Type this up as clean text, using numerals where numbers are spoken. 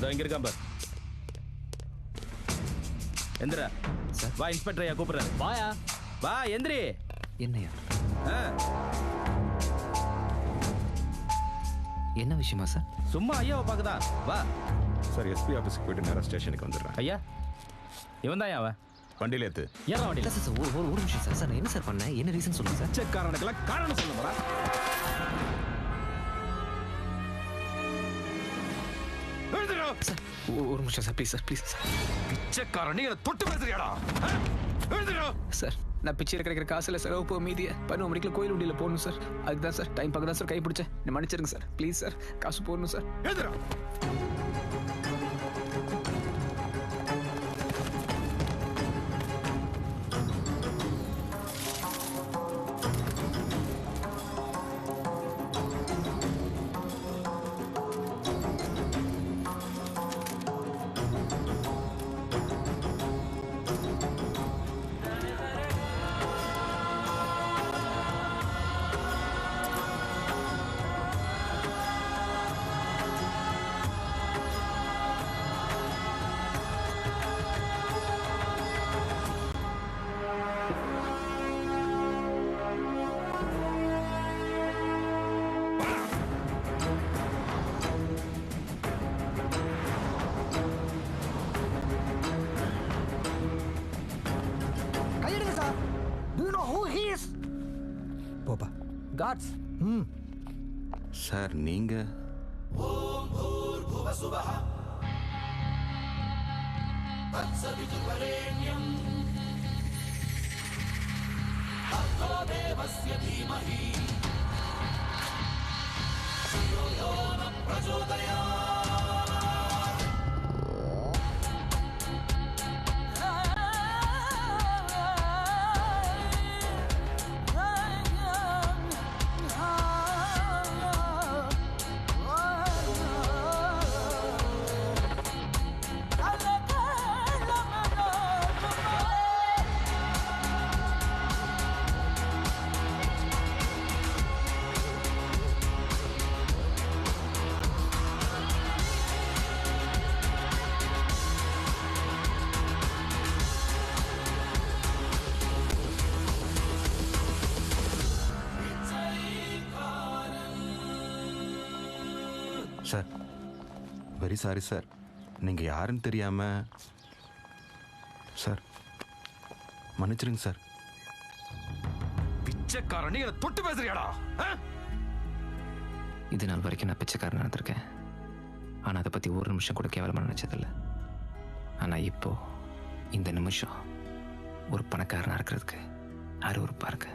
இங்க இருக்கான் பார். எந்திரா. சார் வா, இன்ஸ்பெக்டர் ஐயா கூப்பிடுறாரு. வாயா. வா எந்திரி. என்னையா? ஆ. என்ன விஷயமா சார்? சும்மா ஐயாவை பார்க்கதா. வா. சார் எஸ்பி ஆஃபீஸுக்கு போயிட்டு நேராக ஸ்டேஷனுக்கு வந்துடுறேன். ஐயா இவன் தான் அவன். வண்டியில் ஏற்று. ஏறா வண்டியில். சார் சார் ஒரு நிமிஷம் சார். சார் என்ன சார் பண்ணேன்? என்ன ரீசன் சொல்லுங்க சார். பிச்சைக்காரனுக்கெல்லாம் காரணம் சொல்ல போறா. சார் ஒரு நிமிஷம் sir, please sir, please sir. பிச்சைக்காரன் நீங்க தொட்டு பேசுறியாடா? சார் நான் பிச்சை இருக்கிற காசுல செலவு போக மீதியை 11 மணிக்குள்ள கோயில் உண்டியில் போடணும் சார். அதுதான் சார் டைம் பார்க்க தான் சார் கை பிடிச்சேன். நீ மன்னிச்சிருங்க சார், ப்ளீஸ் சார். காசு போடணும் சார். எழுதுடா. போப்பா. காட்ஸ். சார் நீங்கள் சார் வெரி சாரி சார். நீங்கள் யாருன்னு தெரியாமல் சார் மன்னிச்சிருங்க சார். பிச்சைக்காரன் நீங்க தொட்டு பேசுறியாடா? இது நாள் வரைக்கும் நான் பிச்சைக்காரன் நடந்திருக்கேன். ஆனால் அதை பற்றி ஒரு நிமிஷம் கூட கேவலமாக நினச்சதில்லை. ஆனால் இப்போ இந்த நிமிஷம் ஒரு பணக்காரனாக இருக்கிறதுக்கு அருவருப்பாக இருக்கு.